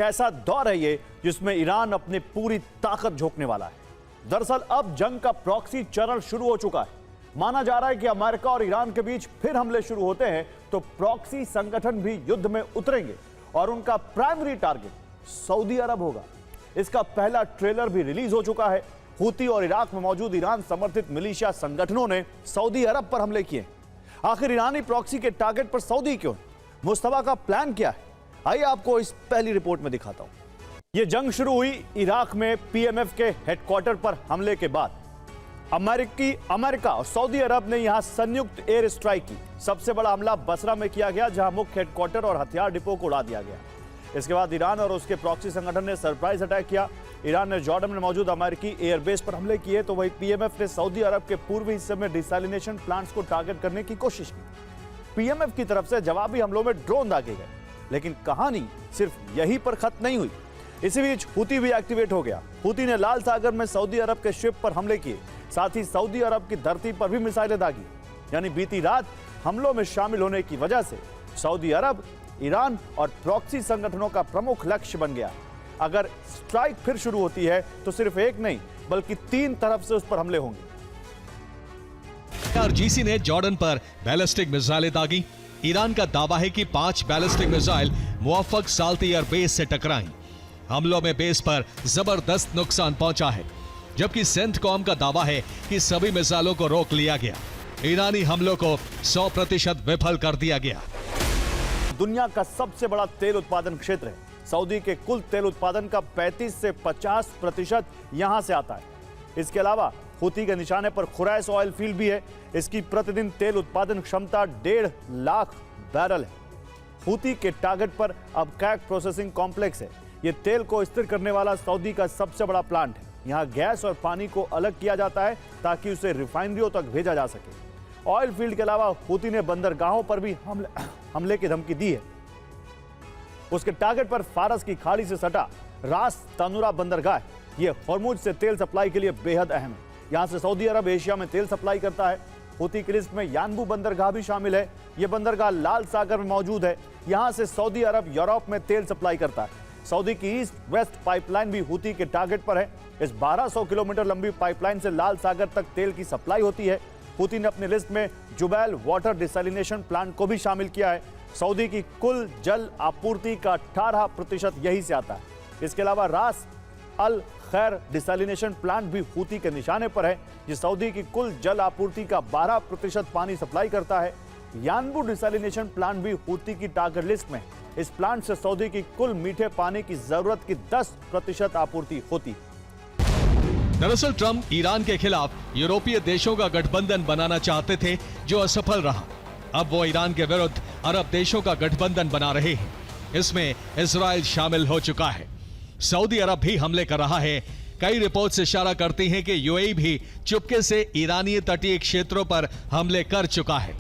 एक ऐसा दौर है ये जिसमें ईरान अपनी पूरी ताकत झोंकने वाला है। दरअसल अब जंग का प्रॉक्सी चरण शुरू हो चुका है। माना जा रहा है कि अमेरिका और ईरान के बीच फिर हमले शुरू होते हैं तो प्रॉक्सी संगठन भी युद्ध में उतरेंगे और उनका प्राइमरी टारगेट सऊदी अरब होगा। इसका पहला ट्रेलर भी रिलीज हो चुका है। हूती और इराक में मौजूद ईरान समर्थित मिलिशिया संगठनों ने सऊदी अरब पर हमले किए। आखिर ईरानी प्रॉक्सी के टारगेट पर सऊदी क्यों? मुस्तफा का प्लान क्या है? आइए आपको इस पहली रिपोर्ट में दिखाता हूं। यह जंग शुरू हुई इराक में पीएमएफ के हेडक्वार्टर पर हमले के बाद। अमेरिका और सऊदी अरब ने यहां संयुक्त एयर स्ट्राइक की। सबसे बड़ा हमला बसरा में किया गया, जहां मुख्य हेडक्वार्टर और हथियार डिपो को उड़ा दिया गया। इसके बाद ईरान और उसके प्रॉक्सी संगठन ने सरप्राइज अटैक किया। ईरान ने जॉर्डन में मौजूद अमेरिकी एयरबेस पर हमले किए तो वहीं पीएमएफ ने सऊदी अरब के पूर्वी हिस्से में डिसैलिनेशन प्लांट्स को टारगेट करने की कोशिश की। पीएमएफ की तरफ से जवाबी हमलों में ड्रोन दागे गए, लेकिन कहानी सिर्फ यहीं पर खत्म नहीं हुई। इसी बीच हूती भी एक्टिवेट हो गया। हूती ने लाल सागर में सऊदी अरब के शिप पर हमले किए, साथ ही सऊदी अरब की धरती पर भी मिसाइलें दागी। यानी बीती रात हमलों में शामिल होने की वजह से सऊदी अरब, ईरान और प्रॉक्सी संगठनों का प्रमुख लक्ष्य बन गया। अगर स्ट्राइक फिर शुरू होती है तो सिर्फ एक नहीं बल्कि 3 तरफ से उस पर हमले होंगे। आईआरजीसी ने जॉर्डन पर बैलिस्टिक मिसाइलें दागी। ईरान का दावा है कि 5 बैलिस्टिक मिसाइल मुवफ्फक साल्ती एयरबेस से टकराई। हमलों में बेस पर जबरदस्त नुकसान पहुंचा है, जबकि सेंटकॉम का दावा है कि सभी मिसाइलों को रोक लिया गया। ईरानी हमलों को 100% विफल कर दिया गया। दुनिया का सबसे बड़ा तेल उत्पादन क्षेत्र है। सऊदी के कुल तेल उत्पादन का 35 से 50% यहां से आता है। इसके अलावा हूती के निशाने पर खुरैस ऑयल फील्ड भी है। इसकी प्रतिदिन तेल उत्पादन क्षमता 1.5 लाख बैरल है। हूती के टारगेट पर अब कैक प्रोसेसिंग कॉम्प्लेक्स है। यह तेल को स्थिर करने वाला सऊदी का सबसे बड़ा प्लांट है। यहाँ गैस और पानी को अलग किया जाता है ताकि उसे रिफाइनरियों तक भेजा जा सके। ऑयल फील्ड के अलावा हूती ने बंदरगाहों पर भी हमले की धमकी दी है। उसके टारगेट पर फारस की खाड़ी से सटा रास तानुरा बंदरगाह, यह हॉर्मुज से तेल सप्लाई के लिए बेहद अहम है। यहां से सऊदी अरब एशिया में तेल सप्लाई करता है। हूती की लिस्ट में यानबू बंदरगाह भी शामिल है। यह बंदरगाह लाल सागर में मौजूद है। यहां से सऊदी अरब यूरोप में तेल सप्लाई करता है। सऊदी की ईस्ट वेस्ट पाइपलाइन भी हूती के टारगेट पर है। इस 1200 किलोमीटर लंबी पाइपलाइन से लाल सागर तक तेल की सप्लाई होती है। हूती ने अपनी लिस्ट में जुबैल वाटर डिसैलिनेशन प्लांट को भी शामिल किया है। सऊदी की कुल जल आपूर्ति का 18% यही से आता है। इसके अलावा रास अल खैर डिसैलिनेशन प्लांट भी हूती के निशाने पर है, जो सऊदी की कुल जल आपूर्ति का 12% पानी सप्लाई करता है। यानबू डिसैलिनेशन प्लांट भी हूती की टारगेट लिस्ट में। इस प्लांट से सऊदी की कुल मीठे पानी की जरूरत की 10% आपूर्ति होती। दरअसल ट्रंप ईरान के खिलाफ यूरोपीय देशों का गठबंधन बनाना चाहते थे, जो असफल रहा। अब वो ईरान के विरुद्ध अरब देशों का गठबंधन बना रहे हैं। इसमें इजराइल शामिल हो चुका है। सऊदी अरब भी हमले कर रहा है। कई रिपोर्ट्स इशारा करती हैं कि यूएई भी चुपके से ईरानी तटीय क्षेत्रों पर हमले कर चुका है।